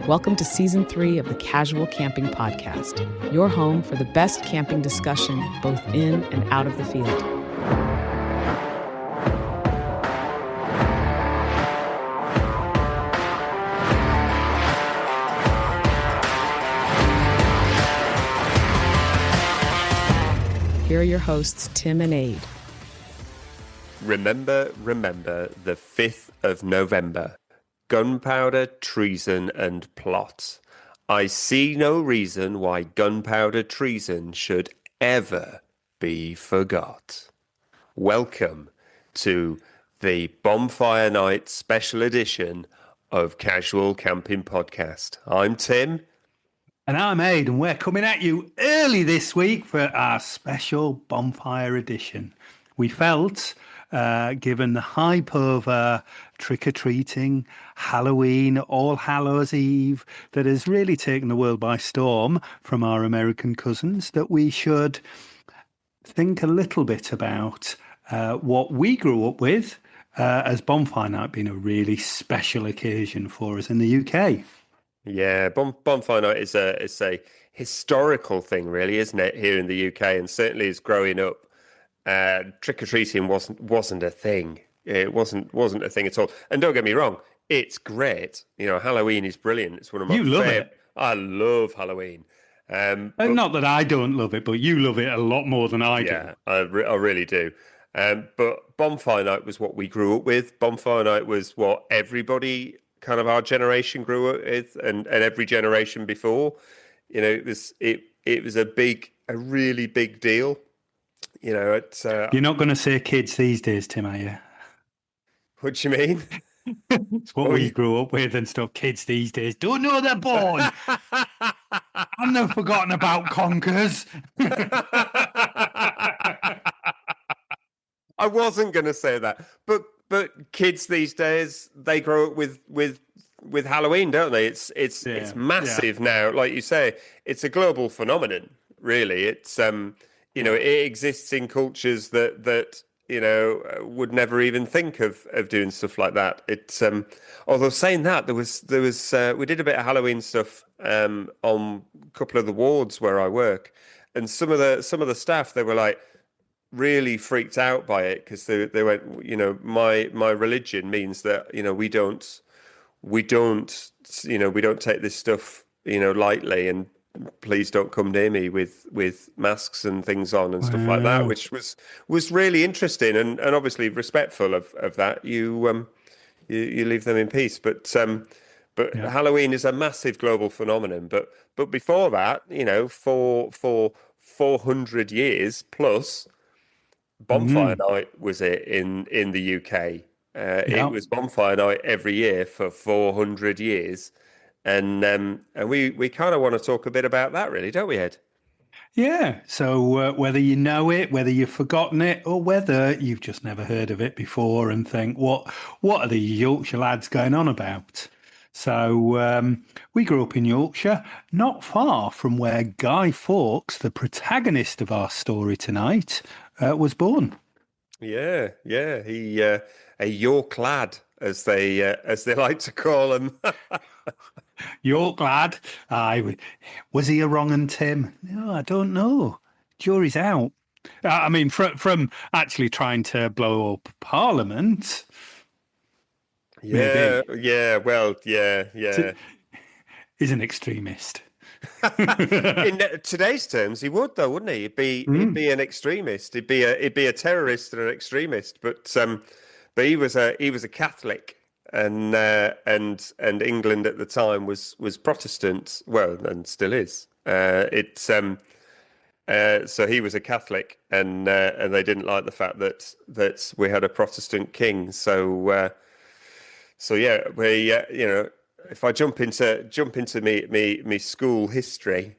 Welcome to Season 3 of the Casual Camping Podcast, your home for the best camping discussion both in and out of the field. Here are your hosts, Tim and Ade. Remember, the 5th of November. Gunpowder, treason, and plot. I see no reason why gunpowder treason should ever be forgot. Welcome to the Bonfire Night special edition of Casual Camping Podcast. I'm Tim. And I'm Ade, and we're coming at you early this week for our special Bonfire edition. We felt, given the hype of trick-or-treating, Halloween, All Hallows Eve, that has really taken the world by storm from our American cousins, that we should think a little bit about what we grew up with as Bonfire Night being a really special occasion for us in the UK. Yeah, Bonfire Night is a historical thing, really, isn't it, here in the UK? And certainly as growing up, trick-or-treating wasn't a thing. It wasn't a thing at all. And don't get me wrong, it's great. You know, Halloween is brilliant. It's one of my favorite. I love Halloween. And not that I don't love it, but you love it a lot more than I do. Yeah, I really do. But Bonfire Night was what we grew up with. Bonfire Night was what everybody, kind of our generation, grew up with, and every generation before. You know, it was a really big deal. You know, it's. You're not going to say kids these days, Tim, are you? What do you mean? It's what we grew up with and stuff. Kids these days don't know they're born. I'm not forgotten about conkers. I wasn't going to say that, but kids these days, they grow up with Halloween, don't they? It's massive now. Like you say, it's a global phenomenon. Really, it's you know, it exists in cultures that you know would never even think of doing stuff like that. It's although saying that, there was we did a bit of Halloween stuff on a couple of the wards where I work, and some of the staff, they were like really freaked out by it because they went, you know, my religion means that, you know, we don't take this stuff, you know, lightly, and please don't come near me with masks and things on and stuff like that, which was really interesting and obviously respectful of that. You leave them in peace, but Halloween is a massive global phenomenon. But before that, you know, for 400 years plus, Bonfire Night was it in the UK. It was Bonfire Night every year for 400 years. And we kind of want to talk a bit about that, really, don't we, Ed? Yeah. So whether you know it, whether you've forgotten it, or whether you've just never heard of it before and think, what are the Yorkshire lads going on about? So we grew up in Yorkshire, not far from where Guy Fawkes, the protagonist of our story tonight, was born. Yeah. He a York lad, as they like to call him. York lad. Was he a wrong 'un, Tim? No, I don't know. Jury's out. I mean, from actually trying to blow up Parliament. Yeah, maybe. yeah. He's an extremist. In today's terms, he would, though, wouldn't he? He'd be an extremist. He'd be a terrorist and an extremist. But he was a Catholic, and England at the time was Protestant. Well, and still is. So he was a Catholic, and they didn't like the fact that we had a Protestant king. So yeah, we you know. If I jump into me school history,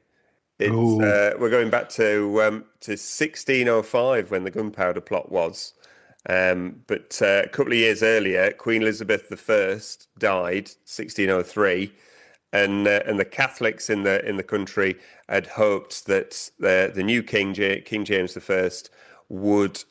we're going back to 1605 when the Gunpowder Plot was. But a couple of years earlier, Queen Elizabeth I died, 1603, and the Catholics in the country had hoped that the new King James I would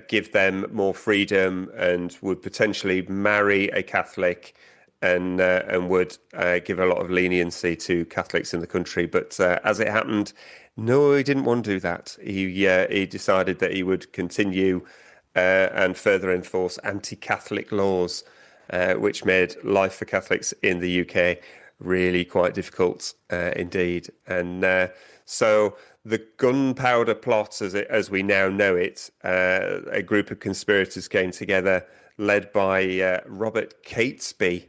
give them more freedom and would potentially marry a Catholic and would give a lot of leniency to Catholics in the country. But as it happened, no, he didn't want to do that. He decided that he would continue and further enforce anti-Catholic laws, which made life for Catholics in the UK really quite difficult indeed. And so the Gunpowder Plot, as we now know it, a group of conspirators came together, led by Robert Catesby,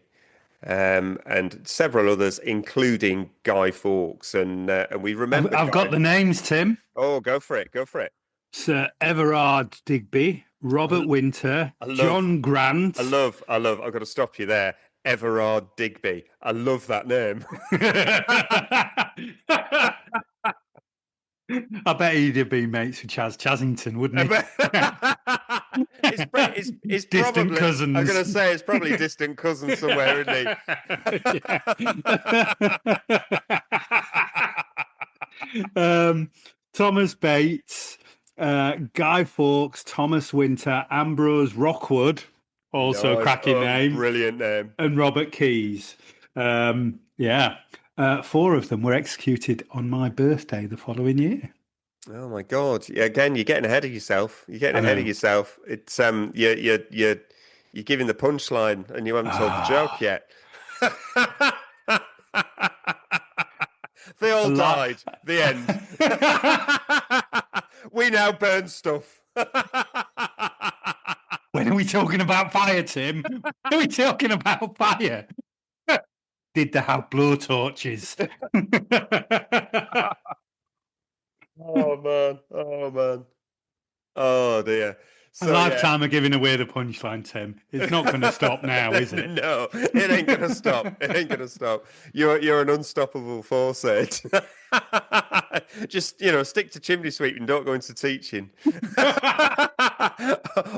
and several others, including Guy Fawkes. And we remember. I've got the names, Tim. Oh, go for it! Go for it. Sir Everard Digby, Robert Winter, John Grant. I love. I've got to stop you there. Everard Digby. I love that name. I bet he'd have been mates with Chaz Chazington, wouldn't he? It's distant probably, cousins. I'm going to say it's probably distant cousins somewhere, isn't he? Thomas Bates, Guy Fawkes, Thomas Winter, Ambrose Rockwood, also cracking name. Brilliant name. And Robert Keyes. 4 of them were executed on my birthday the following year. Oh my God! Yeah, again, you're getting ahead of yourself. It's you're giving the punchline and you haven't told the joke yet. They all died. The end. We now burn stuff. When are we talking about fire, Tim? When are we talking about fire? Did they have blowtorches? Oh man! Oh dear! So, a lifetime of giving away the punchline, Tim. It's not going to stop now, is it? No, it ain't going to stop. It ain't going to stop. You're an unstoppable force, Ed. Just stick to chimney sweeping. Don't go into teaching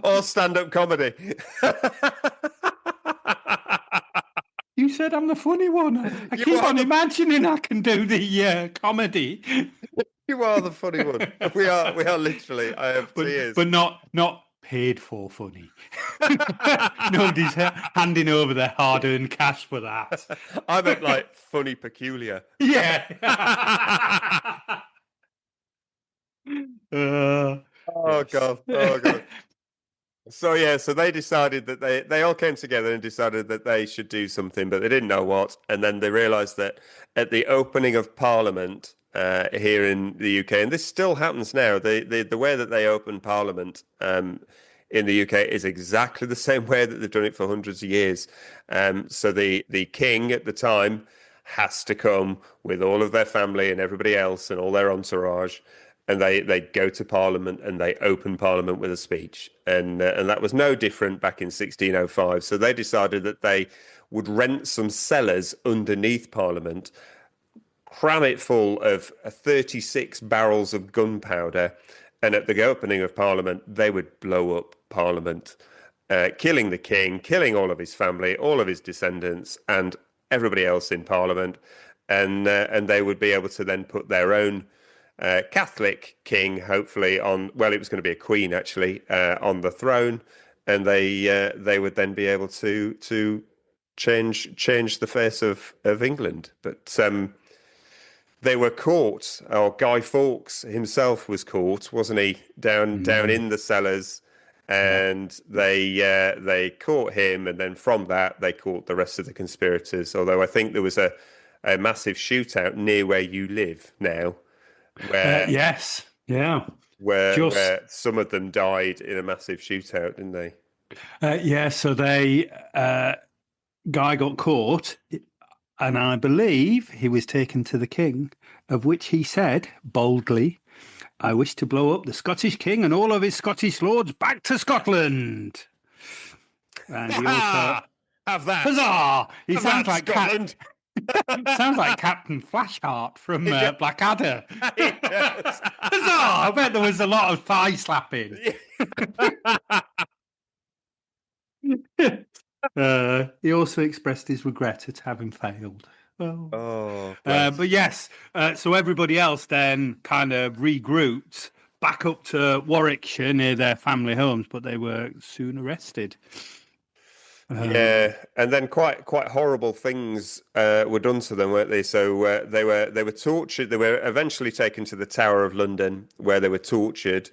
or stand-up comedy. You said I'm the funny one. I keep on imagining I can do the comedy. You are the funny one. We are literally. I have tears, but not paid for funny. Nobody's handing over their hard-earned cash for that. I meant like funny peculiar. Yeah. Oh God. So they decided that they all came together and decided that they should do something, but they didn't know what. And then they realised that at the opening of Parliament here in the UK, and this still happens now, the way that they open Parliament in the UK is exactly the same way that they've done it for hundreds of years. So the king at the time has to come with all of their family and everybody else and all their entourage. And they go to Parliament and they open Parliament with a speech. And that was no different back in 1605. So they decided that they would rent some cellars underneath Parliament, cram it full of 36 barrels of gunpowder. And at the opening of Parliament, they would blow up Parliament, killing the king, killing all of his family, all of his descendants, and everybody else in Parliament. And they would be able to then put their own Catholic king, hopefully it was going to be a queen actually, on the throne, and they would then be able to change the face of England. But they were caught, or Guy Fawkes himself was caught, wasn't he? Down in the cellars, and they caught him, and then from that they caught the rest of the conspirators. Although I think there was a massive shootout near where you live now. Where some of them died in a massive shootout, didn't they? So Guy got caught, and I believe he was taken to the king, of which he said boldly, "I wish to blow up the Scottish king and all of his Scottish lords back to Scotland." And he also have that. Huzzah! He have sounds that, like Scotland. Sounds like Captain Flashheart from Blackadder. Huzzah! I bet there was a lot of thigh slapping. He also expressed his regret at having failed. But yes, so everybody else then kind of regrouped back up to Warwickshire near their family homes, but they were soon arrested. Yeah, and then quite horrible things were done to them, weren't they? So they were tortured. They were eventually taken to the Tower of London, where they were tortured.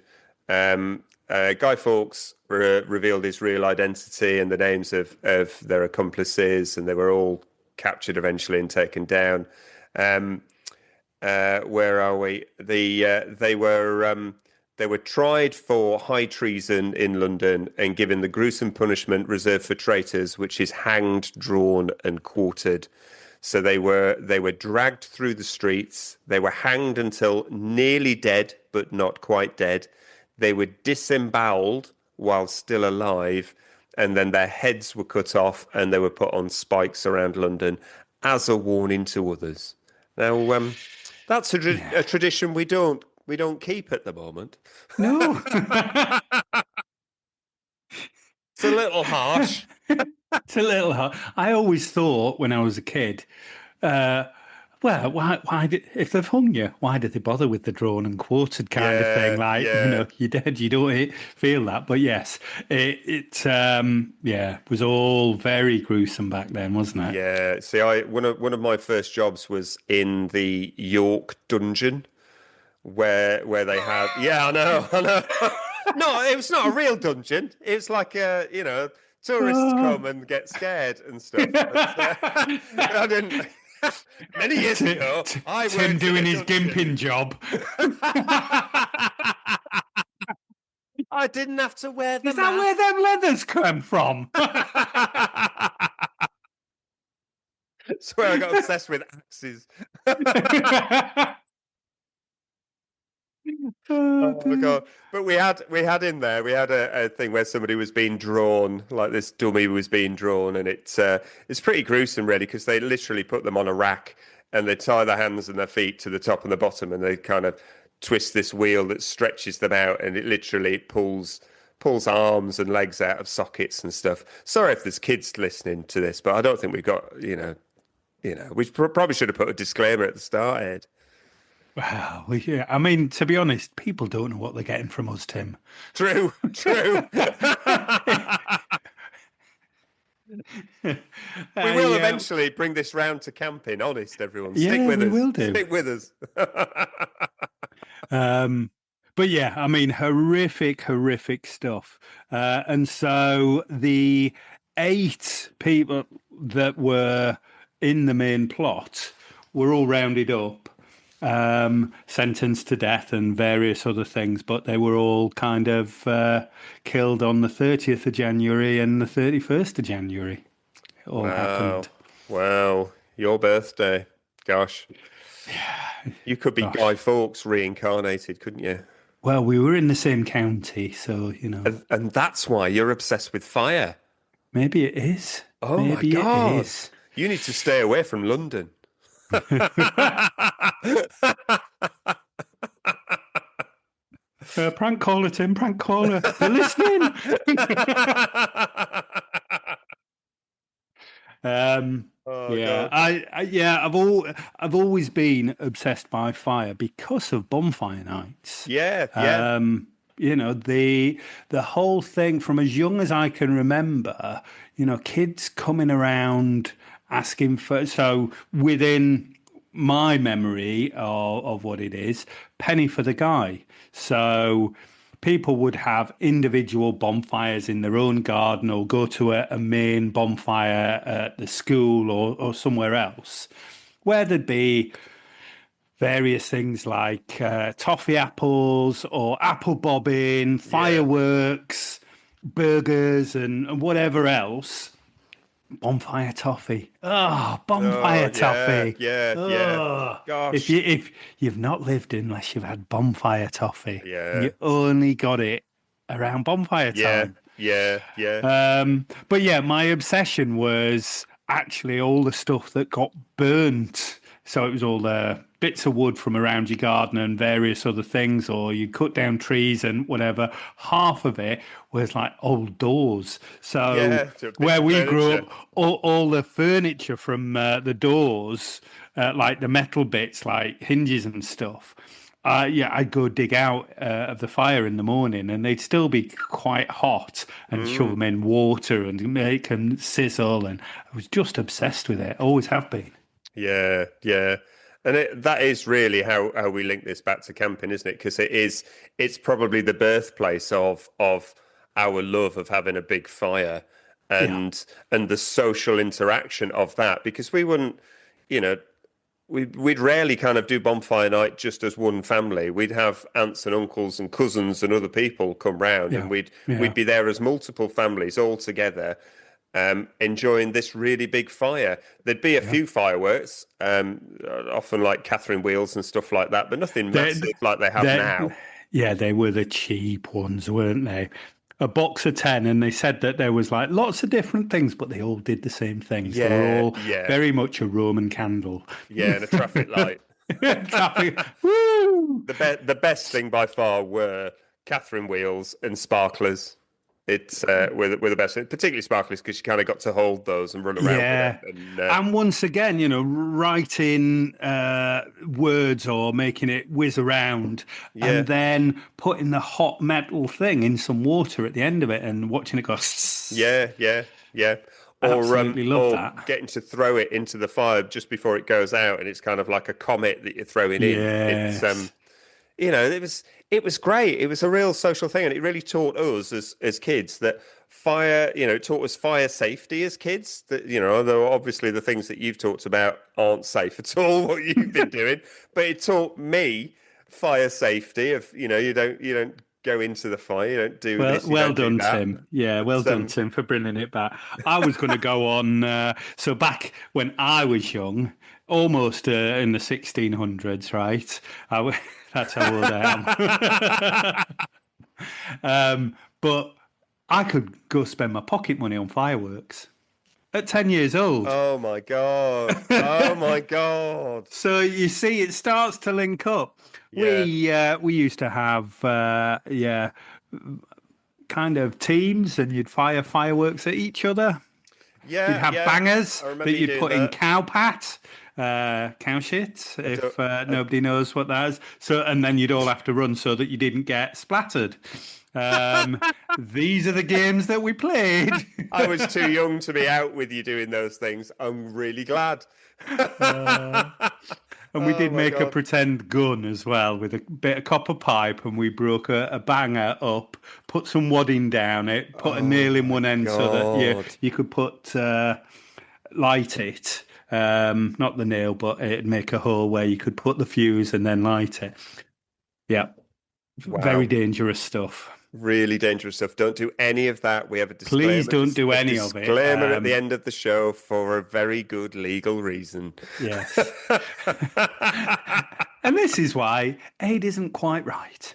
Guy Fawkes revealed his real identity and the names of their accomplices, and they were all captured eventually and taken down. Where are we? They were tried for high treason in London and given the gruesome punishment reserved for traitors, which is hanged, drawn, and quartered. So they were dragged through the streets. They were hanged until nearly dead, but not quite dead. They were disemboweled while still alive, and then their heads were cut off and they were put on spikes around London as a warning to others. Now, that's a tradition we don't keep at the moment. No. It's a little harsh. It's a little harsh. I always thought when I was a kid, well, why did, if they've hung you, why did they bother with the drawn and quartered kind of thing? Like, you're dead, you don't feel that. But yes, it was all very gruesome back then, wasn't it? Yeah. See, one of my first jobs was in the York dungeon, where they had. Yeah, I know. No, it was not a real dungeon. It was like tourists come and get scared and stuff. I didn't. Many years ago, I was Tim doing his gimping job. I didn't have to wear the Is that where them leathers come from? That's where I got obsessed with axes. Oh God! But we had a thing where somebody was being drawn, like this dummy was being drawn, and it's pretty gruesome, really, because they literally put them on a rack and they tie their hands and their feet to the top and the bottom, and they kind of twist this wheel that stretches them out, and it literally pulls arms and legs out of sockets and stuff. Sorry if there's kids listening to this, but I don't think we've got we probably should have put a disclaimer at the start, Ed. Wow. Yeah. I mean, to be honest, people don't know what they're getting from us, Tim. True. We will eventually bring this round to camping, honest, everyone. Stick with us. Will do. Stick with us. But yeah, I mean, horrific stuff. And so the 8 people that were in the main plot were all rounded up, sentenced to death and various other things, but they were all kind of killed on the 30th of January and the 31st of January. It all happened. Wow. Your birthday. Gosh. Yeah. You could be Guy Fawkes reincarnated, couldn't you? Well, we were in the same county, so, And that's why you're obsessed with fire. Maybe it is. Oh, maybe my God. It is. You need to stay away from London. Prank caller, Tim, prank caller. They're listening. I've always been obsessed by fire because of Bonfire Nights. Yeah. The whole thing from as young as I can remember, kids coming around asking for, so within my memory of what it is, penny for the guy. So people would have individual bonfires in their own garden or go to a main bonfire at the school or somewhere else where there'd be various things like toffee apples or apple bobbing, fireworks, burgers and whatever else. Bonfire toffee. Bonfire toffee. Yeah. Gosh. If you've not lived unless you've had bonfire toffee, you only got it around bonfire time. Yeah. But yeah, my obsession was actually all the stuff that got burnt. So it was all the bits of wood from around your garden and various other things, or you cut down trees and whatever. Half of it was like old doors. So where we grew up, all the furniture from the doors, like the metal bits, like hinges and stuff, I'd go dig out of the fire in the morning, and they'd still be quite hot, and shove them in water and make them sizzle. And I was just obsessed with it. Always have been. Yeah, yeah. And that is really how we link this back to camping, isn't it? Because it's probably the birthplace of our love of having a big fire and the social interaction of that. Because we wouldn't, you know, we'd rarely kind of do bonfire night just as one family. We'd have aunts and uncles and cousins and other people come round, and we'd be there as multiple families all together. Enjoying this really big fire. There'd be a few fireworks, often like Catherine wheels and stuff like that, but nothing massive like they have now. Yeah, they were the cheap ones, weren't they? A box of 10, and they said that there was like lots of different things, but they all did the same things. They were all very much a Roman candle. Yeah, and a traffic light. Woo! The best thing by far were Catherine wheels and sparklers. It's were the best, particularly sparklers, because you kind of got to hold those and run around with them. And once again, writing words or making it whiz around, and then putting the hot metal thing in some water at the end of it and watching it go. Yeah. Absolutely love that. Getting to throw it into the fire just before it goes out, and it's kind of like a comet that you're throwing in. It's it was great. It was a real social thing, and it really taught us as kids that fire, it taught us fire safety as kids. That, although obviously the things that you've talked about aren't safe at all, what you've been doing, but it taught me fire safety of, you don't go into the fire, you don't do this. Well done, Tim. Yeah, well done, Tim, for bringing it back. I was going to go on. So back when I was young, almost in the 1600s, right? That's how old I am. But I could go spend my pocket money on fireworks at 10 years old. Oh my God. Oh my God. So you see, it starts to link up. Yeah. We used to have kind of teams, and you'd fire fireworks at each other. Yeah. You'd have bangers that you'd put in cow pat. Cow shit, if nobody knows what that is. So, and then you'd all have to run so that you didn't get splattered. These are the games that we played. I was too young to be out with you doing those things. I'm really glad. And we did make a pretend gun as well with a bit of copper pipe, and we broke a banger up, put some wadding down it, put a nail in one end so that you could light it. Not the nail, but it'd make a hole where you could put the fuse and then light it. Yeah. Wow. Very dangerous stuff. Really dangerous stuff. Don't do any of that. We have a disclaimer. Please don't do any of it. Disclaimer at the end of the show for a very good legal reason. Yes. And this is why Ade isn't quite right.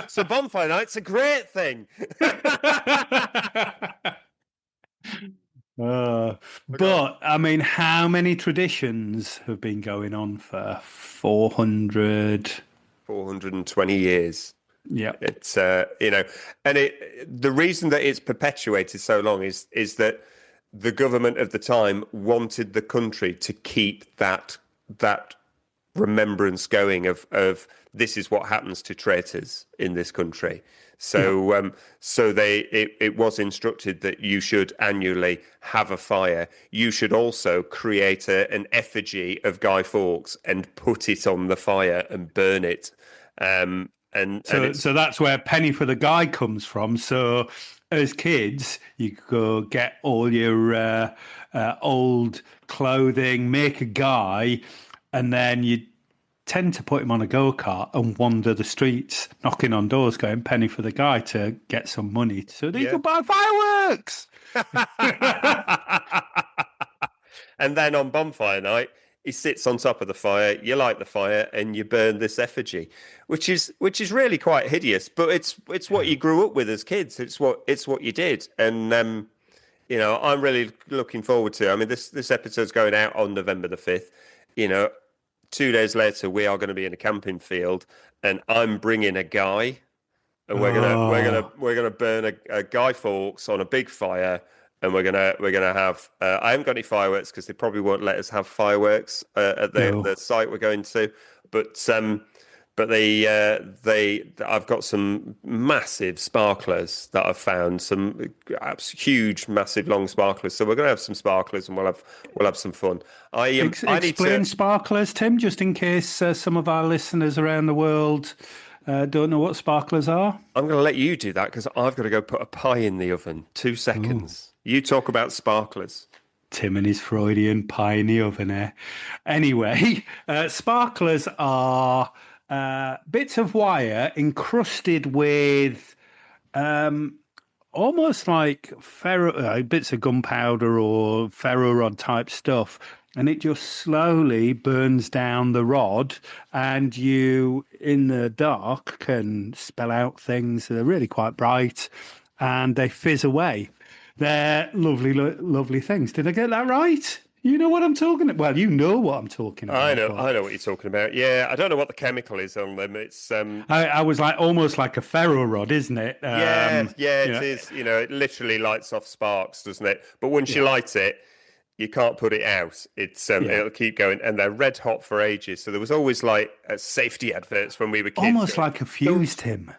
So Bonfire Night's a great thing. But I mean, how many traditions have been going on for 420 years? Yeah, it's and the reason that it's perpetuated so long is that the government of the time wanted the country to keep that remembrance going of this is what happens to traitors in this country. So it was instructed that you should annually have a fire. You should also create an effigy of Guy Fawkes and put it on the fire and burn it. So that's where Penny for the Guy comes from. So as kids, you could go get all your old clothing, make a guy, and then you'd tend to put him on a go-kart and wander the streets, knocking on doors, going penny for the guy to get some money so that he could buy fireworks. And then on Bonfire Night, he sits on top of the fire, you light the fire, and you burn this effigy, which is really quite hideous, but it's what you grew up with as kids. It's what you did. And I'm really looking forward to it. I mean, this episode's going out on November the 5th. 2 days later, we are going to be in a camping field, and I'm bringing a guy, and we're gonna burn a Guy Fawkes on a big fire, and we're gonna have. I haven't got any fireworks because they probably won't let us have fireworks at the site we're going to. But I've got some massive sparklers that I've found, some huge, massive, long sparklers. So we're going to have some sparklers, and we'll have some fun. I need to explain sparklers, Tim, just in case some of our listeners around the world don't know what sparklers are. I'm going to let you do that because I've got to go put a pie in the oven. 2 seconds. You talk about sparklers. Tim and his Freudian pie in the oven there. Anyway, sparklers are bits of wire encrusted with almost like bits of gunpowder or ferro rod type stuff. And it just slowly burns down the rod, and you, in the dark, can spell out things that are really quite bright, and they fizz away. They're lovely, lovely things. Did I get that right? You know what I'm talking about? Well, you know what I'm talking about. I know what you're talking about. Yeah, I don't know what the chemical is on them. It's I was like almost like a ferro rod, isn't it? It is. You know, it literally lights off sparks, doesn't it? But once you light it, you can't put it out. It'll keep going, and they're red hot for ages. So there was always like safety adverts when we were kids. Almost like a fuse, Tim.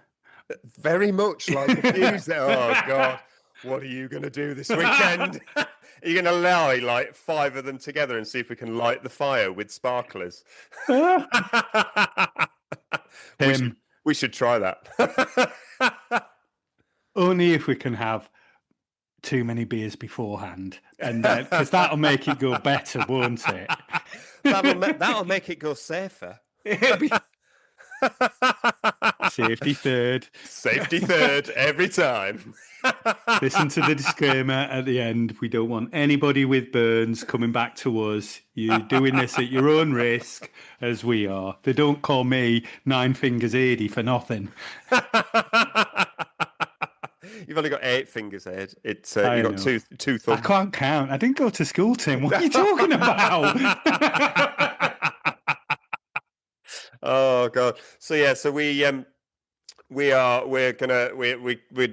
Very much like a fuse. Oh God, what are you going to do this weekend? Are you going to lie like 5 of them together and see if we can light the fire with sparklers? We should try that. Only if we can have too many beers beforehand, and because that'll make it go better, won't it? that'll make it go safer. Safety third every time. Listen to the disclaimer at the end. We don't want anybody with burns coming back to us. You're doing this at your own risk, as we are. They don't call me Nine Fingers Ade for nothing. You've only got 8 fingers, Ed. You've got two thumbs. I can't count. I didn't go to school, Tim. What are you talking about? Oh God. So yeah. So we're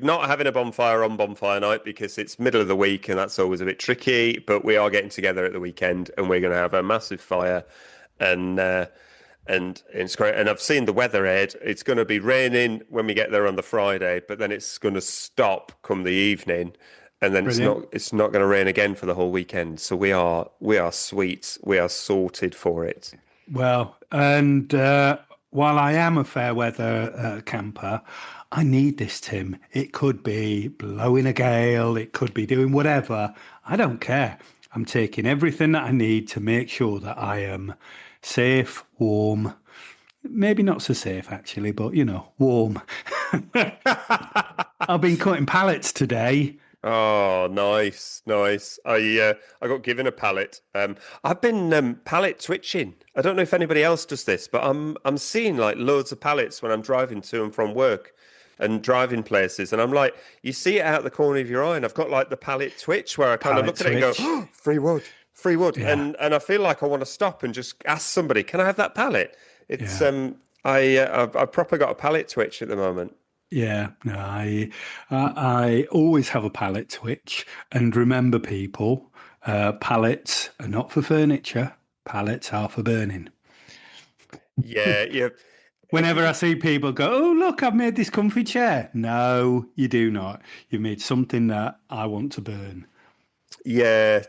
not having a bonfire on Bonfire Night because it's middle of the week and that's always a bit tricky. But we are getting together at the weekend and we're going to have a massive fire, and it's great. And I've seen the weather, Ed. It's going to be raining when we get there on the Friday, but then it's going to stop come the evening, and then it's not going to rain again for the whole weekend. So we are sweet. We are sorted for it. Well, and while I am a fair weather camper, I need this, Tim. It could be blowing a gale. It could be doing whatever. I don't care. I'm taking everything that I need to make sure that I am safe, warm, maybe not so safe actually, but warm. I've been cutting pallets today. Oh, nice. I got given a pallet. I've been pallet twitching. I don't know if anybody else does this, but I'm seeing like loads of pallets when I'm driving to and from work and driving places, and I'm like, you see it out the corner of your eye, and I've got like the pallet twitch where I kind of look at it and go, oh, free wood, yeah. and I feel like I want to stop and just ask somebody, can I have that pallet? It's I've proper got a pallet twitch at the moment. Yeah, no, I always have a pallet twitch, and remember, people, pallets are not for furniture. Pallets are for burning. Yeah. Whenever I see people go, oh, look, I've made this comfy chair. No, you do not. You've made something that I want to burn. Yeah.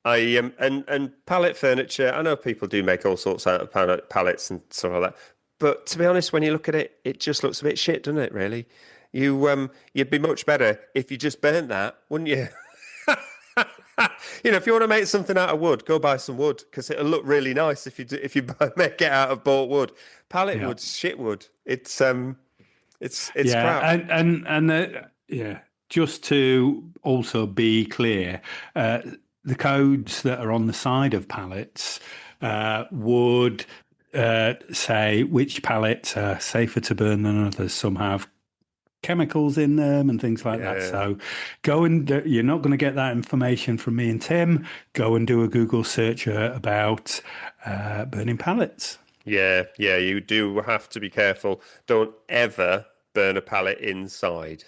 I and pallet furniture. I know people do make all sorts out of pallets and stuff like that. But to be honest, when you look at it, it just looks a bit shit, doesn't it? Really, you'd be much better if you just burnt that, wouldn't you? If you want to make something out of wood, go buy some wood because it'll look really nice if you make it out of bought wood. Pallet wood's shit wood. It's crap. And just to also be clear, the codes that are on the side of pallets would say which pallets are safer to burn than others. Some have chemicals in them and things like that. So go and you're not going to get that information from me and Tim. Go and do a Google search about burning pallets. Yeah, you do have to be careful. Don't ever burn a pallet inside.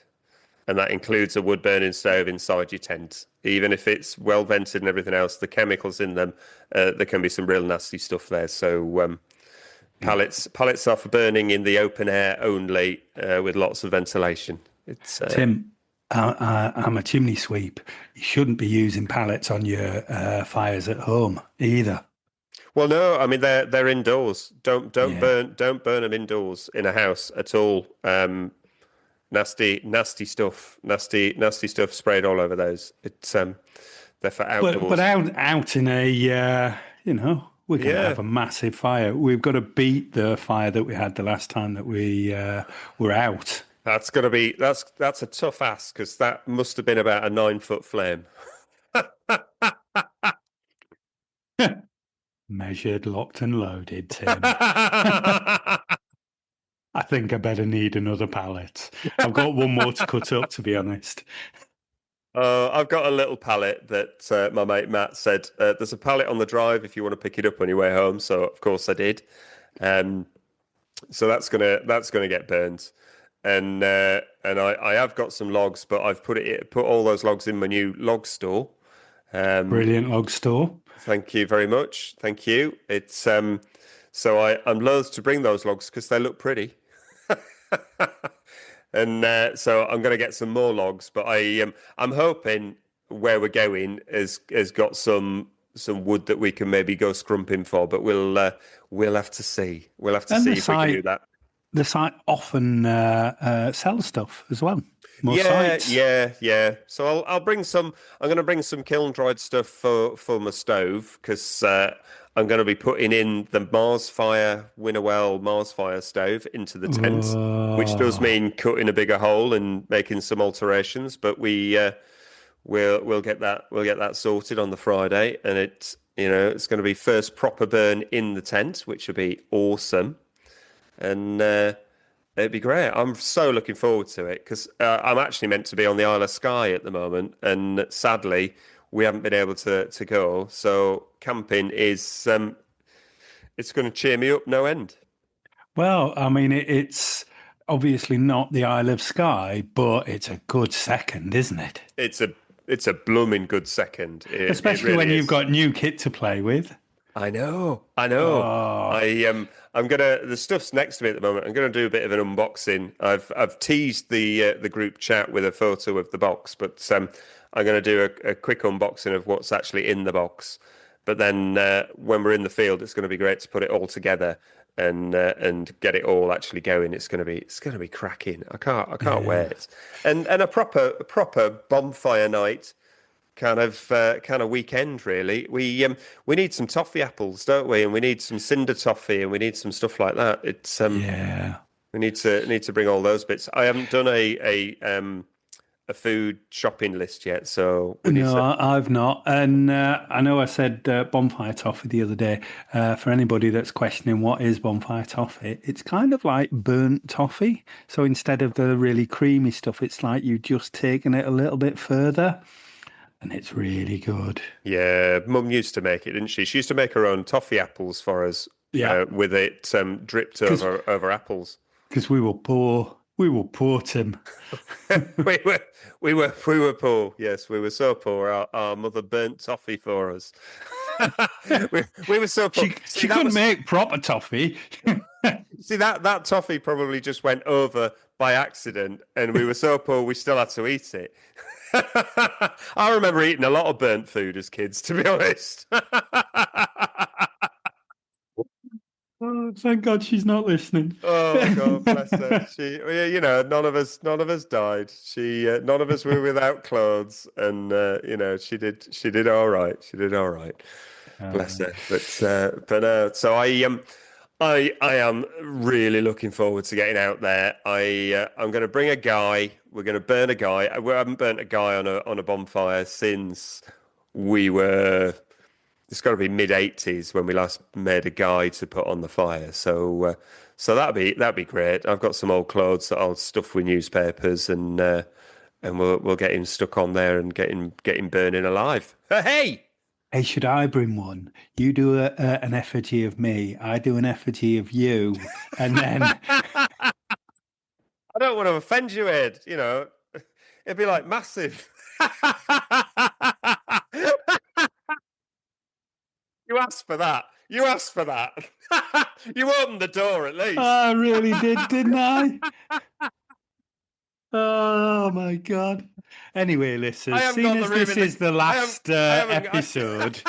and that includes a wood burning stove inside your tent. Even if it's well vented and everything else, the chemicals in them, there can be some real nasty stuff there. So pallets are for burning in the open air only, with lots of ventilation. It's Tim, I'm a chimney sweep. You shouldn't be using pallets on your fires at home either. well, no, I mean they're indoors. Don't Yeah. don't burn them indoors in a house at all. Nasty stuff, nasty stuff sprayed all over those. It's they're for outdoors. But out in a we're going to Yeah. have a massive fire. We've got to beat the fire that we had the last time that we were out. That's gonna be that's a tough ask because that must have been about a 9-foot flame. Measured, locked, and loaded, Tim. I think I better need another pallet. I've got one more to cut up, to be honest. I've got a little pallet that my mate Matt said there's a pallet on the drive if you want to pick it up on your way home. So of course I did. So that's gonna get burnt, and I have got some logs, but I've put all those logs in my new log store. Brilliant log store. Thank you very much. Thank you. It's so I'm loath to bring those logs because they look pretty. And so I'm going to get some more logs, but I'm hoping where we're going has got some wood that we can maybe go scrumping for, but we'll have to see. We'll have to see if we can do that. The site often sells stuff as well. More Yeah, sites. yeah. So I'll bring some. I'm going to bring some kiln dried stuff for my stove because I'm going to be putting in the Winterwell Mars Fire stove into the tent, which does mean cutting a bigger hole and making some alterations. But we'll get that sorted on the Friday, and it's going to be first proper burn in the tent, which will be awesome, and it'd be great. I'm so looking forward to it because I'm actually meant to be on the Isle of Skye at the moment, and sadly we haven't been able to go. So camping is it's going to cheer me up no end. Well, I mean, it's obviously not the Isle of Skye, but it's a good second, isn't it? It's a blooming good second, Especially really when is. You've got new kit to play with. I know. Oh. I'm gonna. The stuff's next to me at the moment. I'm gonna do a bit of an unboxing. I've teased the group chat with a photo of the box, but I'm gonna do a quick unboxing of what's actually in the box. But then when we're in the field, it's gonna be great to put it all together and get it all actually going. It's gonna be cracking. I can't wait. And a proper bonfire night. Kind of weekend, really. We need some toffee apples, don't we? And we need some cinder toffee, and we need some stuff like that. It's we need to bring all those bits. I haven't done a food shopping list yet, so I've not. And I know I said bonfire toffee the other day. For anybody that's questioning what is bonfire toffee, it's kind of like burnt toffee. So instead of the really creamy stuff, it's like you've just taken it a little bit further. And it's really good. Yeah, Mum used to make it, didn't she? She used to make her own toffee apples for us. Yeah, with it dripped over apples. Because we were poor. We were poor, Tim. we were poor. Yes, we were so poor. Our mother burnt toffee for us. we were so poor. She couldn't make proper toffee. See, that toffee probably just went over by accident, and we were so poor we still had to eat it. I remember eating a lot of burnt food as kids, to be honest. Oh, thank God she's not listening. Oh God, bless her. She, none of us died. None of us were without clothes, and she did all right. She did all right. Bless her. But so I am really looking forward to getting out there. I'm going to bring a guy. We're going to burn a guy. We haven't burnt a guy on a bonfire since we were. It's got to be mid-80s when we last made a guy to put on the fire. So that'd be great. I've got some old clothes that I'll stuff with newspapers, and we'll get him stuck on there and get him burning alive. Hey. Hey, should I bring one? You do an effigy of me. I do an effigy of you, and then I don't want to offend you, Ed. It'd be like massive. You asked for that. You asked for that. You opened the door at least. I really did, didn't I? Oh my God. Anyway, listeners, seeing as this is the last episode.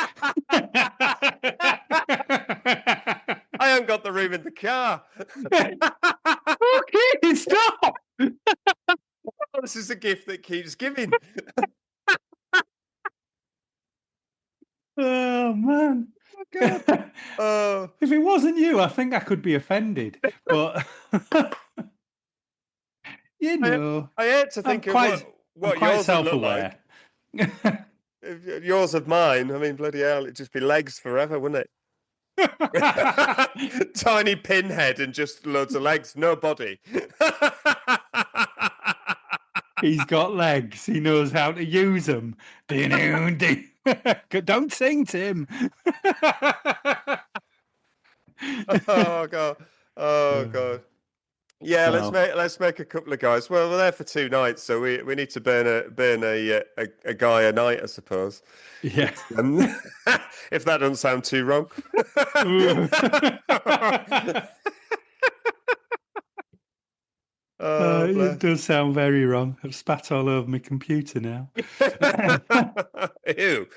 I haven't got the room in the car. Okay, stop. This is a gift that keeps giving. Oh man. God. If it wasn't you, I think I could be offended. But you know, I hate to think of what quite yours would look like. If yours of mine, I mean, bloody hell, it'd just be legs forever, wouldn't it? Tiny pinhead and just loads of legs, no body. He's got legs. He knows how to use them. Don't sing, Tim. Oh God. Oh God. Yeah, let's make a couple of guys. Well, we're there for 2 nights, so we need to burn a guy a night, I suppose. Yeah. If that doesn't sound too wrong. It does sound very wrong. I've spat all over my computer now. Ew.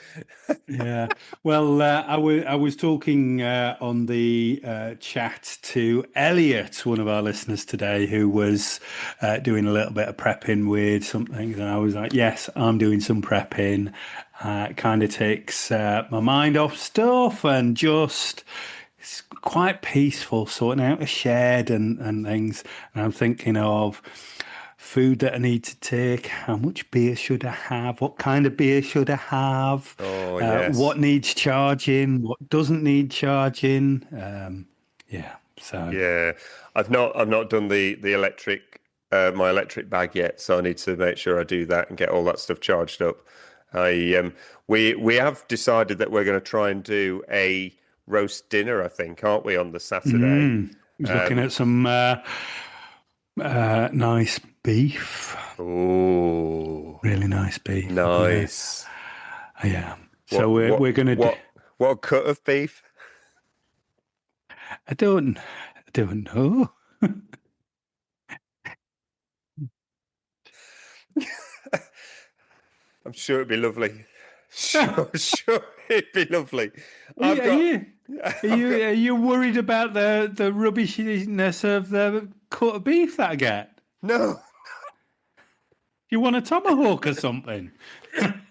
Yeah. Well, I was talking on the chat to Elliot, one of our listeners today, who was doing a little bit of prepping with something, and I was like, "Yes, I'm doing some prepping. It kind of takes my mind off stuff and just." It's quite peaceful, sorting out a shed and things. And I'm thinking of food that I need to take. How much beer should I have? What kind of beer should I have? Oh, yes. What needs charging? What doesn't need charging? Yeah. So yeah, I've not done the electric my electric bag yet, so I need to make sure I do that and get all that stuff charged up. We have decided that we're going to try and do a roast dinner, I think, aren't we, on the Saturday? Looking at some nice beef. Oh, really nice beef. Nice. Yeah. So we're going to. What cut of beef? I don't know. I'm sure it'd be lovely. Sure it'd be lovely. Are you worried about the rubbishness of the cut of beef that I get? No. You want a tomahawk or something?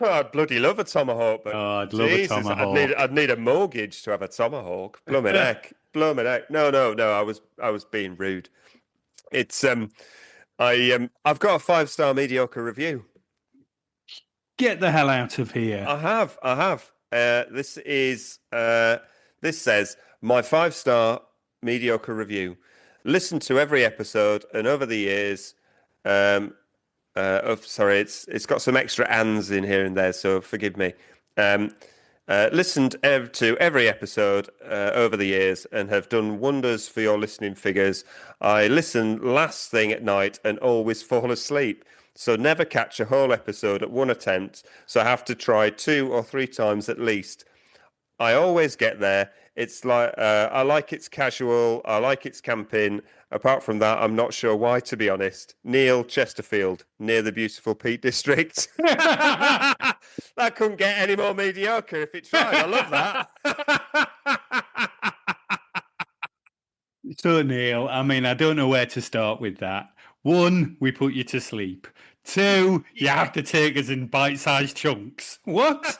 Oh, I'd bloody love a tomahawk, but I'd love a tomahawk. I'd need a mortgage to have a tomahawk. Bloomin' heck. No. I was being rude. It's I've got a 5-star mediocre review. Get the hell out of here. I have. This says my 5-star mediocre review. Listen to every episode, and over the years, it's got some extra ands in here and there, so forgive me. Listened to every episode over the years and have done wonders for your listening figures. I listen last thing at night and always fall asleep. So never catch a whole episode at one attempt, so I have to try 2 or 3 times at least. I always get there. It's like I like it's casual. I like it's camping. Apart from that, I'm not sure why, to be honest. Neil, Chesterfield, near the beautiful Peak District. That couldn't get any more mediocre if it tried. I love that. So, Neil, I mean, I don't know where to start with that. 1, we put you to sleep. 2, you have to take us in bite-sized chunks. What?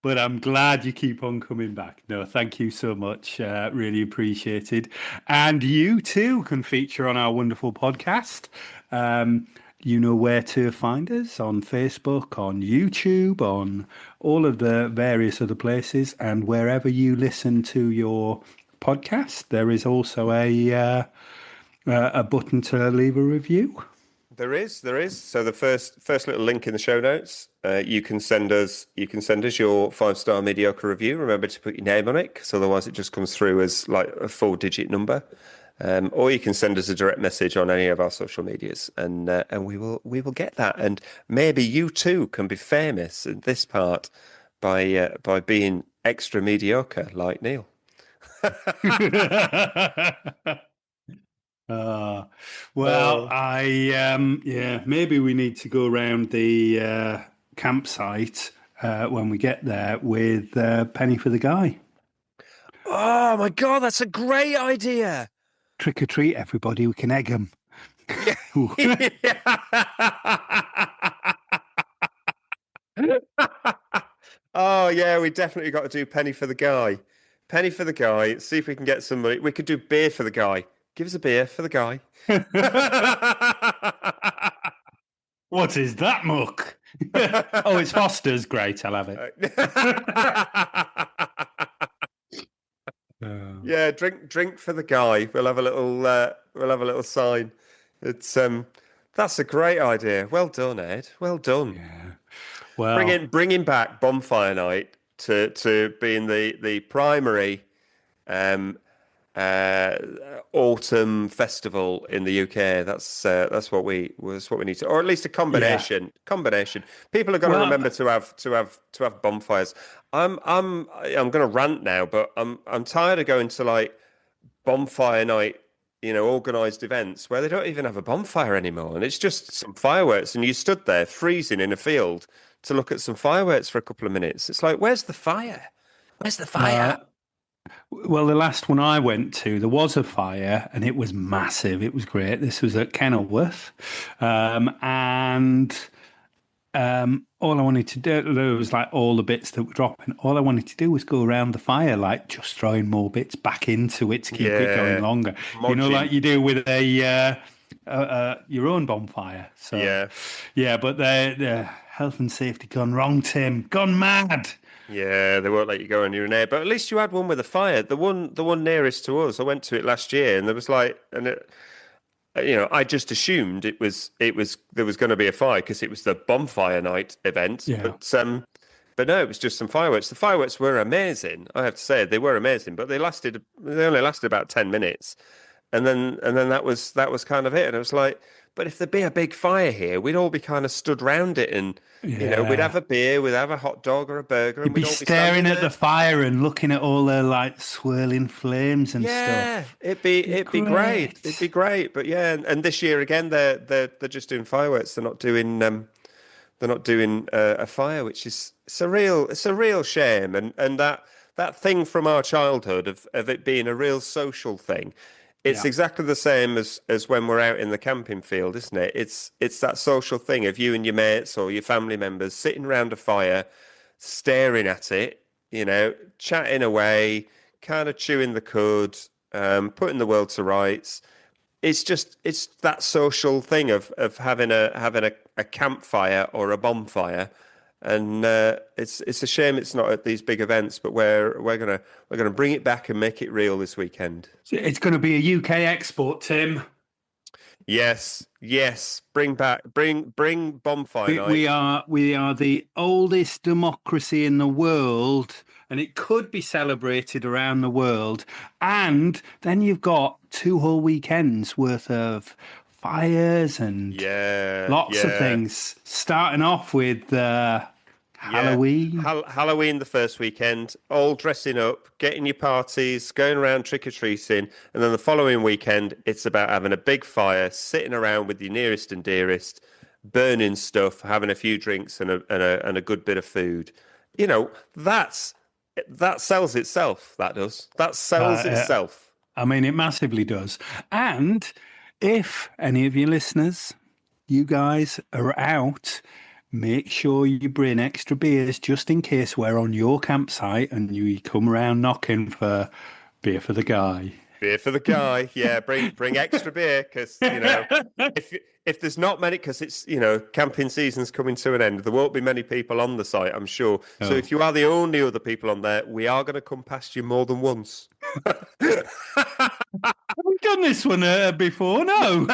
But I'm glad you keep on coming back. No, thank you so much. Really appreciated. And you too can feature on our wonderful podcast. You know where to find us on Facebook, on YouTube, on all of the various other places. And wherever you listen to your podcast, there is also a button to leave a review. There is. So the first little link in the show notes, you can send us your 5-star mediocre review. Remember to put your name on it, because otherwise it just comes through as like a 4-digit number. Or you can send us a direct message on any of our social medias, and we will get that. And maybe you too can be famous in this part by being extra mediocre like Neil. Uh, well, maybe we need to go around the campsite when we get there with Penny for the Guy. Oh my God, that's a great idea. Trick or treat, everybody. We can egg them. Oh yeah, we definitely got to do Penny for the Guy. Penny for the Guy. See if we can get some money. We could do beer for the guy. Give us a beer for the guy. What is that muck? Oh, it's Foster's. Great, I'll have it. Yeah, drink for the guy. We'll have a little sign. It's that's a great idea. Well done, Ed. Well done. Yeah. Well, Bringing back Bonfire Night to being the primary autumn festival in the UK. That's what we need to, or at least a combination. People are going to remember to have bonfires. I'm going to rant now, but I'm tired of going to like Bonfire Night, organised events where they don't even have a bonfire anymore, and it's just some fireworks, and you stood there freezing in a field to look at some fireworks for a couple of minutes. It's like, where's the fire? Where's the fire? Well, the last one I went to, there was a fire and it was massive. It was great. This was at Kenilworth. And all I wanted to do, there was like all the bits that were dropping. All I wanted to do was go around the fire, like just throwing more bits back into it to keep it going longer. Modging. Like you do with your own bonfire. So, yeah, but the health and safety gone wrong, Tim. Gone mad. Yeah, they won't let you go on your own air. But at least you had one with a fire. The one nearest to us, I went to it last year, and there was like, I just assumed there was going to be a fire because it was the Bonfire Night event. Yeah. But no, it was just some fireworks. The fireworks were amazing. I have to say they were amazing, but they only lasted about 10 minutes. And then that was kind of it. And I was like, but if there'd be a big fire here, we'd all be kind of stood round it, and we'd have a beer, we'd have a hot dog or a burger, and you'd be we'd all be staring at the fire and looking at all the like swirling flames and stuff. Yeah, it'd be great. It'd be great. But yeah, and this year again, they're just doing fireworks. They're not doing a fire, which is it's a real shame. And that thing from our childhood of it being a real social thing. It's exactly the same as when we're out in the camping field, isn't it? It's that social thing of you and your mates or your family members sitting around a fire, staring at it, chatting away, kind of chewing the cud, putting the world to rights. It's that social thing of having a campfire or a bonfire. And it's a shame it's not at these big events, but we're gonna bring it back and make it real this weekend. It's going to be a UK export, Tim. Yes. Bring Bonfire Night. We are the oldest democracy in the world, and it could be celebrated around the world. And then you've got 2 whole weekends worth of fires and lots of things. Starting off with Halloween. Halloween the first weekend, all dressing up, getting your parties, going around trick-or-treating, and then the following weekend, it's about having a big fire, sitting around with your nearest and dearest, burning stuff, having a few drinks and a good bit of food. That sells itself. That does. That sells itself. I mean, it massively does. And if any of your listeners, you guys are out, make sure you bring extra beers just in case we're on your campsite and you come around knocking for beer for the guy. Beer for the guy, yeah. Bring extra beer because if there's not many, because it's camping season's coming to an end. There won't be many people on the site, I'm sure. Oh. So if you are the only other people on there, we are going to come past you more than once. Have we done this one before? No.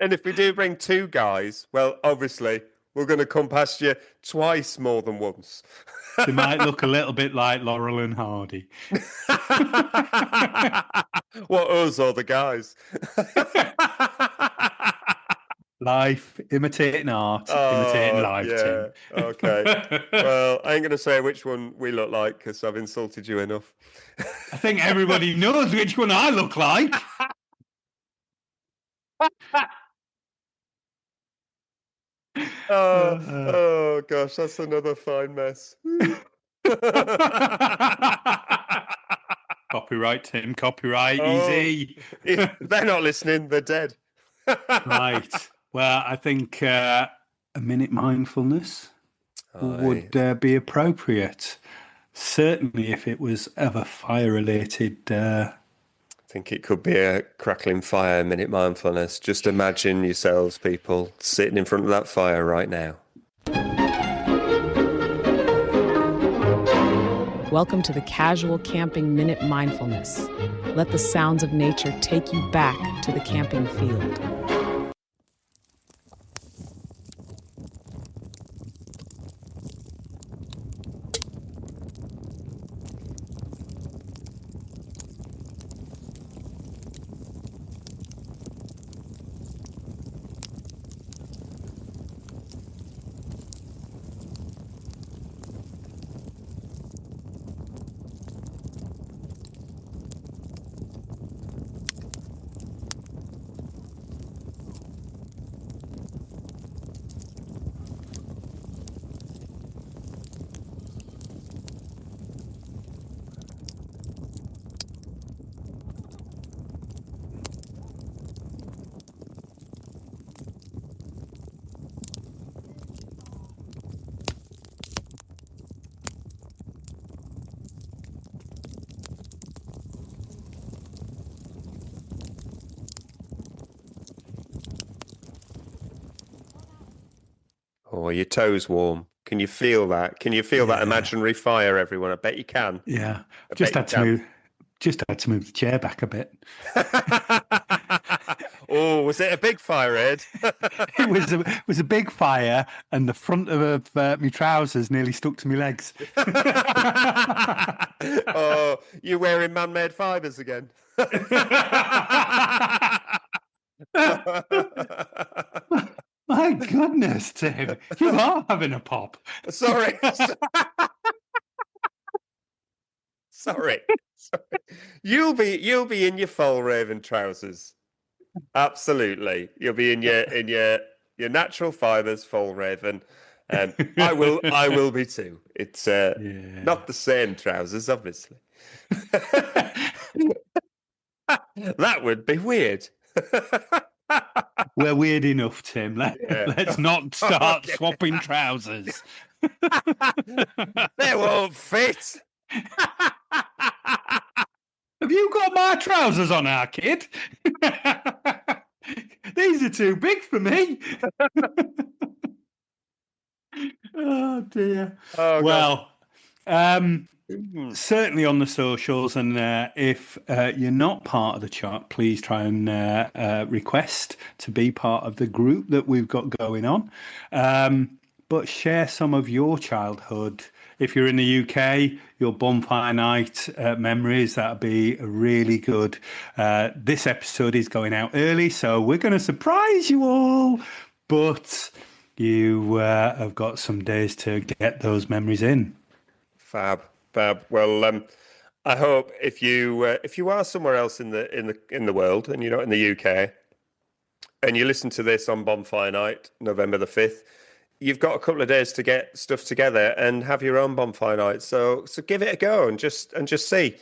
And if we do bring 2 guys, well, obviously, We're going to come past you twice more than once. They might look a little bit like Laurel and Hardy. What, us or the guys? Life, imitating art, imitating life, yeah. Tim. Okay. Well, I ain't going to say which one we look like because I've insulted you enough. I think everybody knows which one I look like. Oh gosh, that's another fine mess. Copyright, Tim. Copyright. Easy. They're not listening. They're dead. Right. Well, I think a minute mindfulness would be appropriate. Certainly, if it was of a fire-related. I think it could be a crackling fire minute mindfulness. Just imagine yourselves, people, sitting in front of that fire right now. Welcome to the Casual Camping Minute Mindfulness. Let the sounds of nature take you back to the camping field. Oh, are your toes warm? Can you feel that? Can you feel that imaginary fire, everyone? I bet you can. Yeah. Just had to move the chair back a bit. Oh, was it a big fire, Ed? It was a big fire, and the front of my trousers nearly stuck to my legs. Oh, you're wearing man-made fibres again. My goodness, Tim, you are having a pop. Sorry. Sorry. You'll be in your full raven trousers. Absolutely. You'll be in your natural fibres, full raven. I will be too. It's not the same trousers, obviously. That would be weird. We're weird enough, Tim. Let's not start swapping trousers. They won't fit. Have you got my trousers on, our kid? These are too big for me. Oh dear. Oh, well, certainly on the socials, and if you're not part of the chat, please try and request to be part of the group that we've got going on. But share some of your childhood. If you're in the UK, your Bonfire Night memories, that'd be really good. This episode is going out early, so we're going to surprise you all. But you have got some days to get those memories in. Fab. Well, I hope if you are somewhere else in the world and you're not in the UK, and you listen to this on Bonfire Night, November the 5th, you've got a couple of days to get stuff together and have your own Bonfire Night. So give it a go and just see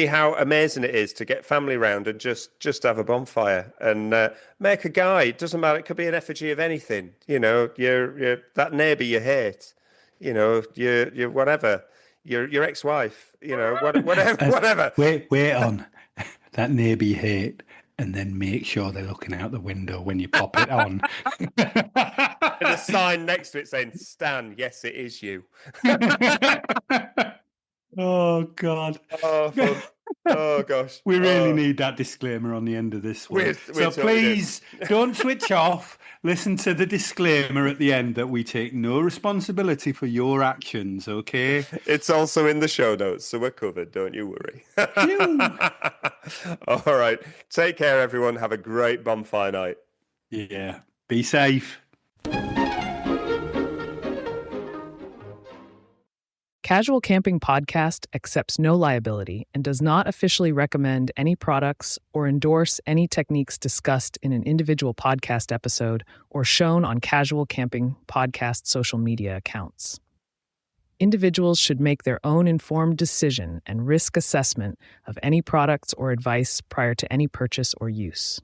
how amazing it is to get family round and just have a bonfire and make a guy. It doesn't matter. It could be an effigy of anything. You know, you're that neighbour you hate. You know, you're whatever. Your ex-wife. You know, whatever. Wait on that neighbour you hate, and then make sure they're looking out the window when you pop it on. And a sign next to it saying, "Stan, yes, it is you." Oh, God. Oh, fun. Oh, gosh. We really need that disclaimer on the end of this one. We're so please don't switch off. Listen to the disclaimer at the end that we take no responsibility for your actions, okay? It's also in the show notes, so we're covered, don't you worry. All right. Take care, everyone. Have a great bonfire night. Yeah. Be safe. Casual Camping Podcast accepts no liability and does not officially recommend any products or endorse any techniques discussed in an individual podcast episode or shown on Casual Camping Podcast social media accounts. Individuals should make their own informed decision and risk assessment of any products or advice prior to any purchase or use.